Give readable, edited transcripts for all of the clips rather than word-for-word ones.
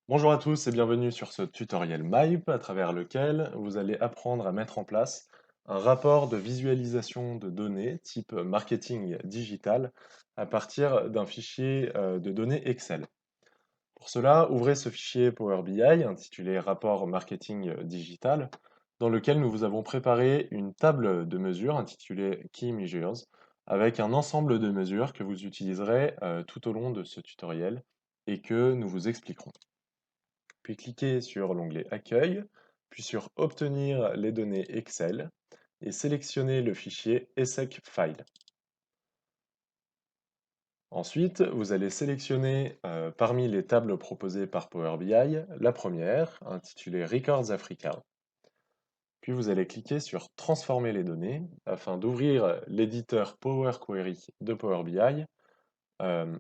Bonjour à tous et bienvenue sur ce tutoriel MAIP à travers lequel vous allez apprendre à mettre en place un rapport de visualisation de données type marketing digital à partir d'un fichier de données Excel. Pour cela, ouvrez ce fichier Power BI intitulé Rapport marketing digital dans lequel nous vous avons préparé une table de mesures intitulée Key Measures avec un ensemble de mesures que vous utiliserez tout au long de ce tutoriel et que nous vous expliquerons. Puis cliquez sur l'onglet Accueil, puis sur Obtenir les données Excel et sélectionnez le fichier ESSEC File. Ensuite, vous allez sélectionner parmi les tables proposées par Power BI la première, intitulée Records Africa. Puis vous allez cliquer sur Transformer les données afin d'ouvrir l'éditeur Power Query de Power BI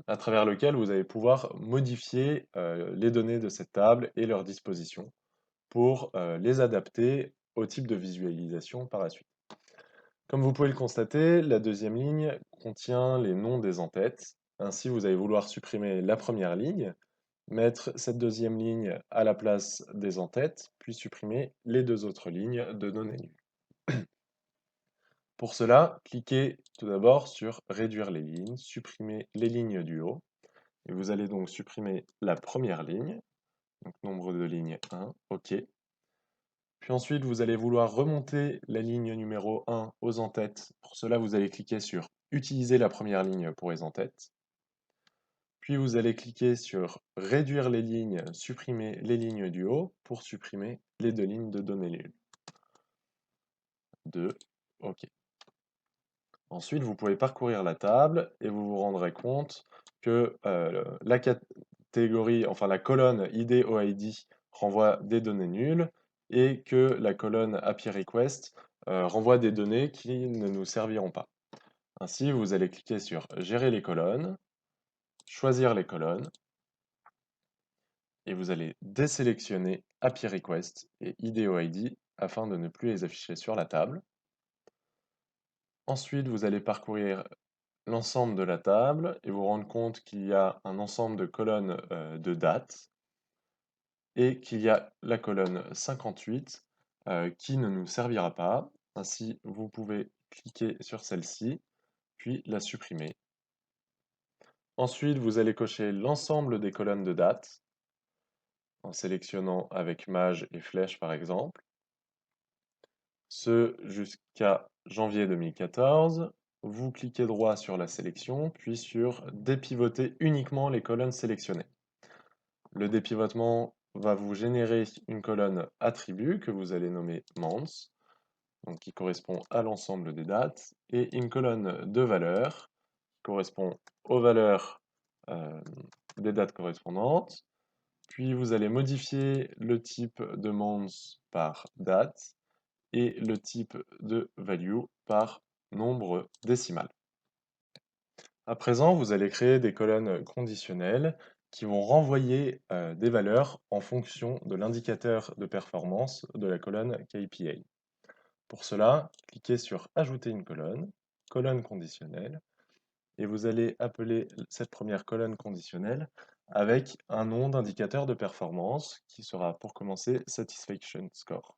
à travers lequel vous allez pouvoir modifier les données de cette table et leur disposition pour les adapter au type de visualisation par la suite. Comme vous pouvez le constater, la deuxième ligne contient les noms des entêtes. Ainsi, vous allez vouloir supprimer la première ligne, mettre cette deuxième ligne à la place des entêtes, puis supprimer les deux autres lignes de données nulles. Pour cela, cliquez tout d'abord sur Réduire les lignes, supprimer les lignes du haut, et vous allez donc supprimer la première ligne, donc nombre de lignes 1, OK. Puis ensuite, vous allez vouloir remonter la ligne numéro 1 aux en-têtes. Pour cela, vous allez cliquer sur Utiliser la première ligne pour les en-têtes. Puis vous allez cliquer sur Réduire les lignes, supprimer les lignes du haut pour supprimer les deux lignes de données nulles. 2, OK. Ensuite, vous pouvez parcourir la table et vous vous rendrez compte que la catégorie, enfin la colonne ID OID renvoie des données nulles et que la colonne API Request renvoie des données qui ne nous serviront pas. Ainsi, vous allez cliquer sur Gérer les colonnes, choisir les colonnes et vous allez désélectionner API Request et ID OID afin de ne plus les afficher sur la table. Ensuite, vous allez parcourir l'ensemble de la table et vous rendre compte qu'il y a un ensemble de colonnes de date et qu'il y a la colonne 58 qui ne nous servira pas. Ainsi, vous pouvez cliquer sur celle-ci, puis la supprimer. Ensuite, vous allez cocher l'ensemble des colonnes de date en sélectionnant avec mage et flèche par exemple, ce jusqu'à janvier 2014. Vous cliquez droit sur la sélection, puis sur dépivoter uniquement les colonnes sélectionnées. Le dépivotement va vous générer une colonne attribut que vous allez nommer months, donc qui correspond à l'ensemble des dates, et une colonne de valeurs qui correspond aux valeurs euh, des dates correspondantes. Puis vous allez modifier le type de months par date et le type de value par nombre décimal. À présent, vous allez créer des colonnes conditionnelles qui vont renvoyer des valeurs en fonction de l'indicateur de performance de la colonne KPI. Pour cela, cliquez sur Ajouter une colonne conditionnelle, et vous allez appeler cette première colonne conditionnelle avec un nom d'indicateur de performance qui sera pour commencer Satisfaction Score.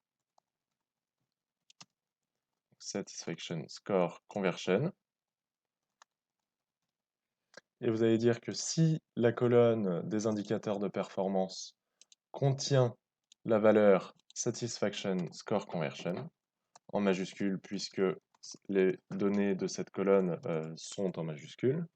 Satisfaction Score Conversion. Et vous allez dire que si la colonne des indicateurs de performance contient la valeur Satisfaction Score Conversion, en majuscule puisque les données de cette colonne sont en majuscule,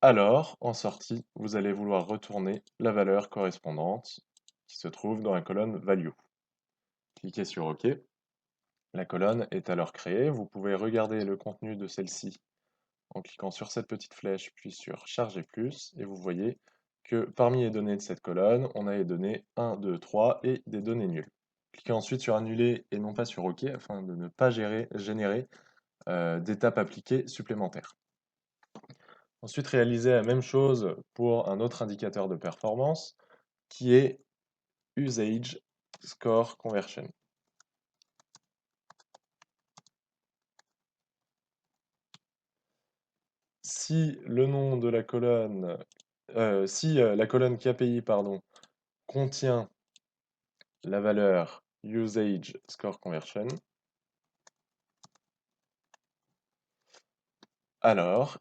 alors en sortie, vous allez vouloir retourner la valeur correspondante qui se trouve dans la colonne Value. Cliquez sur OK. La colonne est alors créée. Vous pouvez regarder le contenu de celle-ci en cliquant sur cette petite flèche, puis sur Charger plus, et vous voyez que parmi les données de cette colonne, on a les données 1, 2, 3 et des données nulles. Cliquez ensuite sur Annuler et non pas sur OK afin de ne pas générer d'étapes appliquées supplémentaires. Ensuite, réalisez la même chose pour un autre indicateur de performance qui est Usage Score Conversion. Si le nom de la colonne si la colonne KPI, pardon, contient la valeur usage score conversion, alors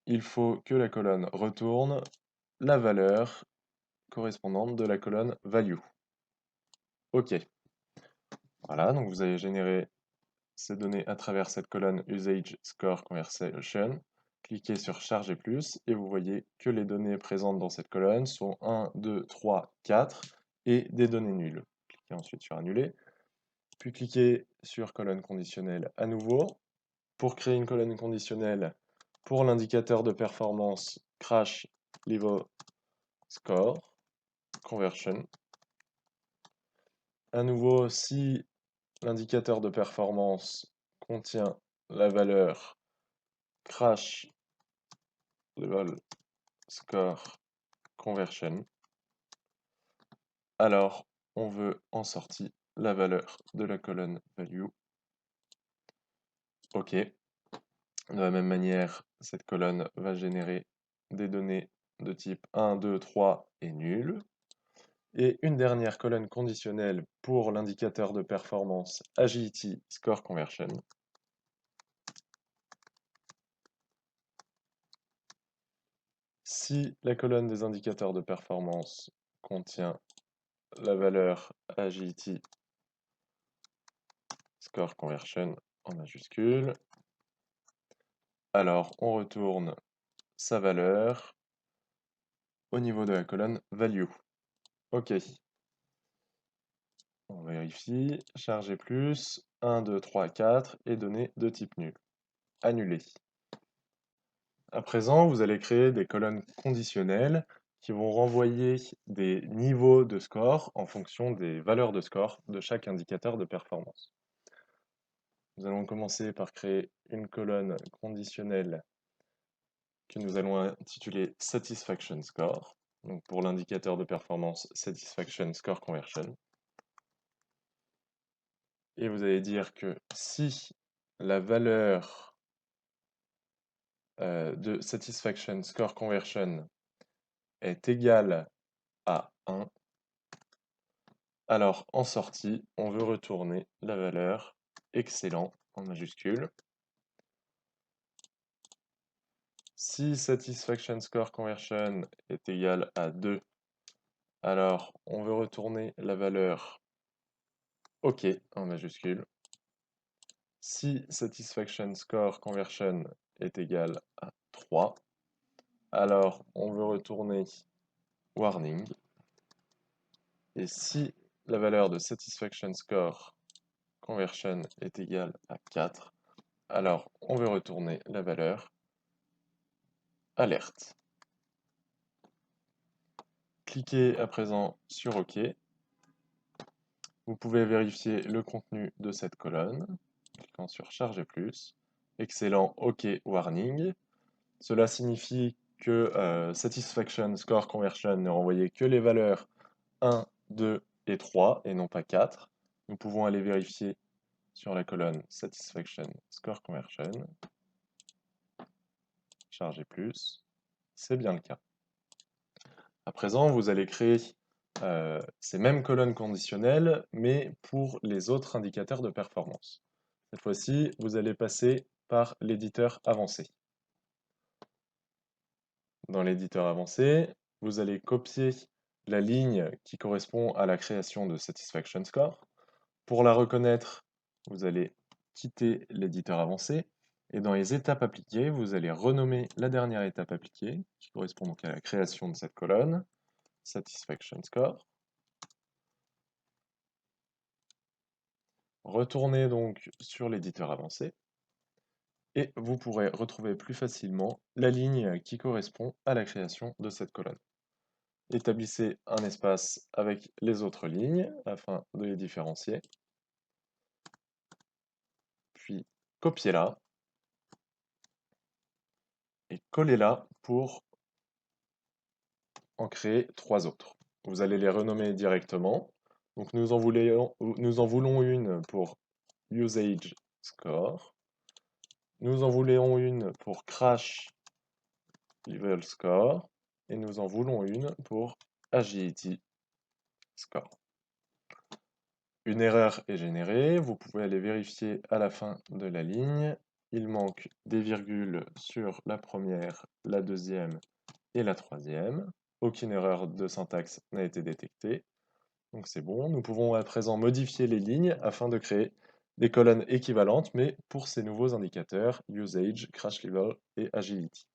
il faut que la colonne retourne la valeur correspondante de la colonne value. OK. Voilà, donc vous allez générer ces données à travers cette colonne usage score conversion. Cliquez sur charger plus et vous voyez que les données présentes dans cette colonne sont 1, 2, 3, 4 et des données nulles. Cliquez ensuite sur annuler, puis cliquez sur colonne conditionnelle à nouveau. Pour créer une colonne conditionnelle pour l'indicateur de performance crash level score conversion. À nouveau, si l'indicateur de performance contient la valeur crash level score conversion, alors on veut en sortie la valeur de la colonne value. OK. De la même manière, cette colonne va générer des données de type 1, 2, 3 et nul. Et une dernière colonne conditionnelle pour l'indicateur de performance Agility Score Conversion. Si la colonne des indicateurs de performance contient la valeur Agility Score Conversion en majuscule, alors on retourne sa valeur au niveau de la colonne Value. OK. On vérifie, charger plus, 1, 2, 3, 4 et données de type nul. Annuler. À présent, vous allez créer des colonnes conditionnelles qui vont renvoyer des niveaux de score en fonction des valeurs de score de chaque indicateur de performance. Nous allons commencer par créer une colonne conditionnelle que nous allons intituler Satisfaction Score, donc pour l'indicateur de performance Satisfaction Score Conversion. Et vous allez dire que si la valeur de Satisfaction Score Conversion est égale à 1, alors en sortie, on veut retourner la valeur excellent en majuscule. Si Satisfaction Score Conversion est égal à 2, alors on veut retourner la valeur OK en majuscule. Si Satisfaction Score Conversion est égal à 3, alors on veut retourner warning. Et si la valeur de Satisfaction Score Conversion est égale à 4, alors on veut retourner la valeur alerte. Cliquez à présent sur OK. Vous pouvez vérifier le contenu de cette colonne, en cliquant sur Charger plus. Excellent, OK, warning. Cela signifie que Satisfaction Score Conversion ne renvoyait que les valeurs 1, 2 et 3 et non pas 4. Nous pouvons aller vérifier sur la colonne Satisfaction Score Conversion. Charger plus. C'est bien le cas. À présent, vous allez créer ces mêmes colonnes conditionnelles, mais pour les autres indicateurs de performance. Cette fois-ci, vous allez passer par l'éditeur avancé. Dans l'éditeur avancé, vous allez copier la ligne qui correspond à la création de Satisfaction Score. Pour la reconnaître, vous allez quitter l'éditeur avancé et dans les étapes appliquées, vous allez renommer la dernière étape appliquée qui correspond donc à la création de cette colonne, Satisfaction Score. Retournez donc sur l'éditeur avancé et vous pourrez retrouver plus facilement la ligne qui correspond à la création de cette colonne. Établissez un espace avec les autres lignes afin de les différencier. Puis copiez-la et collez-la pour en créer 3 autres. Vous allez les renommer directement. Donc nous en voulons une pour Usage Score. Nous en voulons une pour Crash Level Score. et nous en voulons une pour Agility Score. Une erreur est générée, vous pouvez aller vérifier à la fin de la ligne. Il manque des virgules sur la première, la deuxième et la troisième. Aucune erreur de syntaxe n'a été détectée. Donc c'est bon, nous pouvons à présent modifier les lignes afin de créer des colonnes équivalentes, mais pour ces nouveaux indicateurs, Usage, Crash Level et Agility.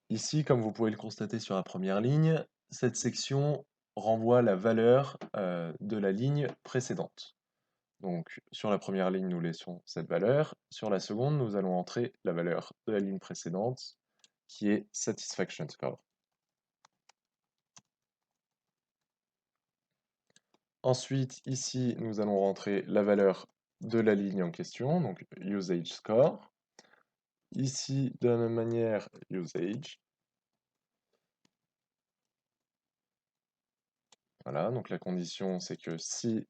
Ici, comme vous pouvez le constater sur la première ligne, cette section renvoie la valeur de la ligne précédente. Donc sur la première ligne, nous laissons cette valeur. Sur la seconde, nous allons entrer la valeur de la ligne précédente, qui est Satisfaction Score. Ensuite, ici, nous allons rentrer la valeur de la ligne en question, donc Usage Score. Ici, de la même manière, Usage. Voilà, donc la condition, c'est que si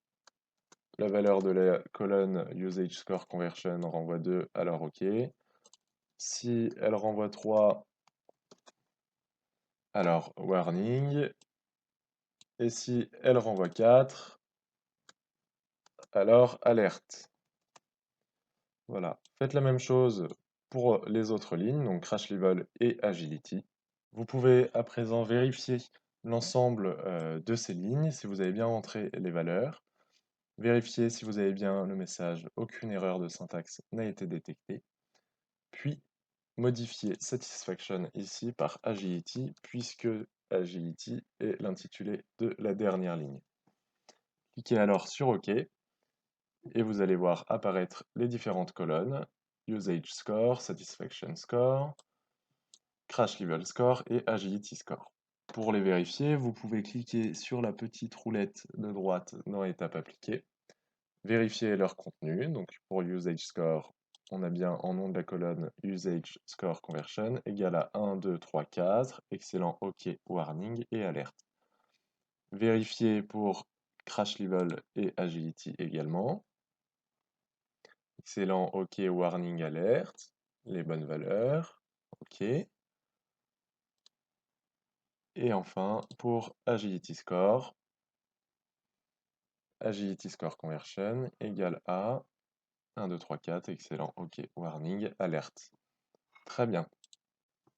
la valeur de la colonne Usage Score Conversion renvoie 2, alors OK. Si elle renvoie 3, alors warning. Et si elle renvoie 4, alors alerte. Voilà, faites la même chose pour les autres lignes, donc Crash Level et Agility. Vous pouvez à présent vérifier l'ensemble de ces lignes, si vous avez bien entré les valeurs. Vérifiez si vous avez bien le message, aucune erreur de syntaxe n'a été détectée. Puis, modifier Satisfaction ici par Agility, puisque Agility est l'intitulé de la dernière ligne. Cliquez alors sur OK, et vous allez voir apparaître les différentes colonnes, Usage Score, Satisfaction Score, Crash Level Score et Agility Score. Pour les vérifier, vous pouvez cliquer sur la petite roulette de droite dans l'étape appliquée, vérifier leur contenu. Donc pour Usage Score, on a bien en nom de la colonne Usage Score Conversion égale à 1, 2, 3, 4, excellent, OK, warning et alerte. Vérifier pour Crash Level et Agility également. Excellent, OK, warning, alerte, les bonnes valeurs, OK. Et enfin, pour Agility Score Conversion égale à 1, 2, 3, 4, excellent, OK, warning, alerte. Très bien.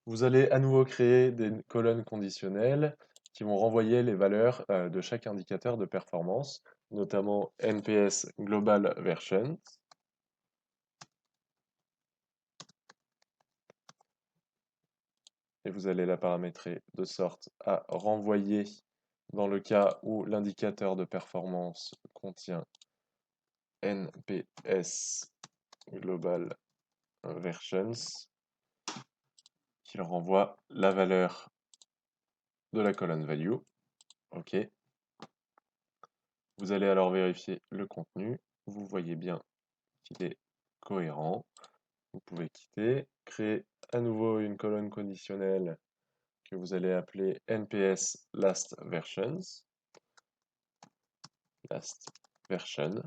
Vous allez à nouveau créer des colonnes conditionnelles qui vont renvoyer les valeurs de chaque indicateur de performance, notamment NPS Global Version. Et vous allez la paramétrer de sorte à renvoyer dans le cas où l'indicateur de performance contient NPS Global Versions, qu'il renvoie la valeur de la colonne value. OK. Vous allez alors vérifier le contenu. Vous voyez bien qu'il est cohérent. Vous pouvez quitter, créer à nouveau une colonne conditionnelle que vous allez appeler NPS Last Versions. Last version.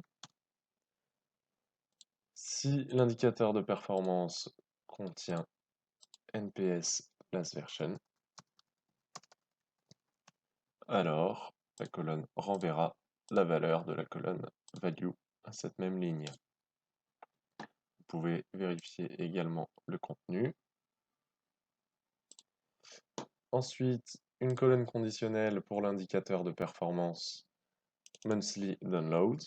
Si l'indicateur de performance contient NPS last version, alors la colonne renverra la valeur de la colonne value à cette même ligne. Vous pouvez vérifier également le contenu. Ensuite, une colonne conditionnelle pour l'indicateur de performance monthly download.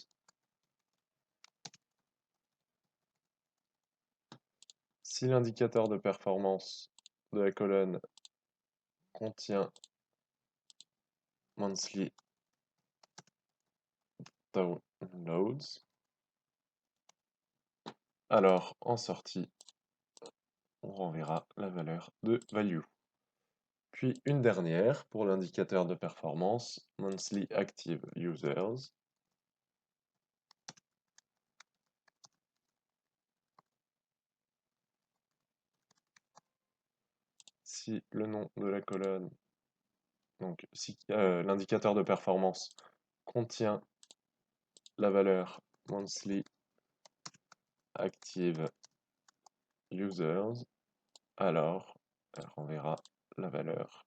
Si l'indicateur de performance de la colonne contient monthly downloads, alors en sortie, on renverra la valeur de value. Puis une dernière pour l'indicateur de performance, monthly active users. Si le nom de la colonne, donc si l'indicateur de performance contient la valeur monthly active users, alors elle renverra la valeur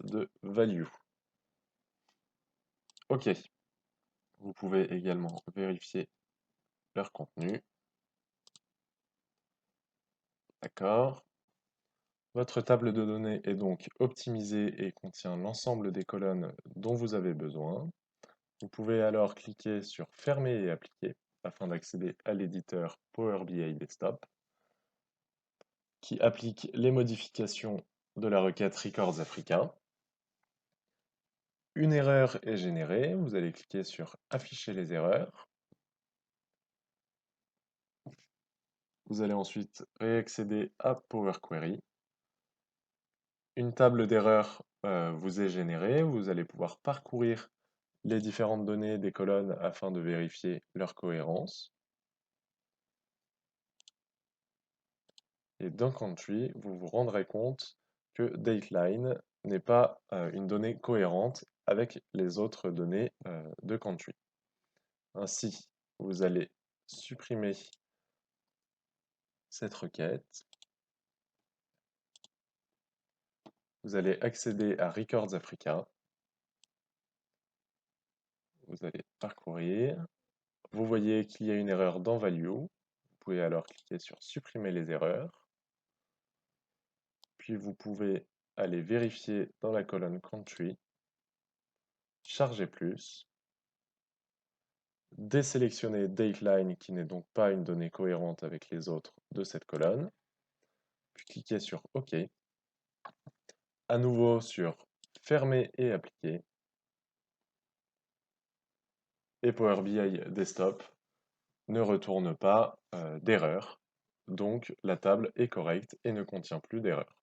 de value. OK, vous pouvez également vérifier leur contenu. D'accord. Votre table de données est donc optimisée et contient l'ensemble des colonnes dont vous avez besoin. Vous pouvez alors cliquer sur Fermer et appliquer afin d'accéder à l'éditeur Power BI Desktop qui applique les modifications de la requête Records Africa. Une erreur est générée, vous allez cliquer sur Afficher les erreurs. Vous allez ensuite réaccéder à Power Query. Une table d'erreurs vous est générée, vous allez pouvoir parcourir les différentes données des colonnes afin de vérifier leur cohérence. Et dans Country, vous vous rendrez compte que Dateline n'est pas une donnée cohérente avec les autres données de Country. Ainsi, vous allez supprimer cette requête. Vous allez accéder à Records Africa. Vous allez parcourir. Vous voyez qu'il y a une erreur dans Value. Vous pouvez alors cliquer sur Supprimer les erreurs. Puis vous pouvez aller vérifier dans la colonne Country, Charger plus, désélectionner Dateline qui n'est donc pas une donnée cohérente avec les autres de cette colonne, puis cliquer sur OK, à nouveau sur Fermer et appliquer, et Power BI Desktop ne retourne pas d'erreur, donc la table est correcte et ne contient plus d'erreur.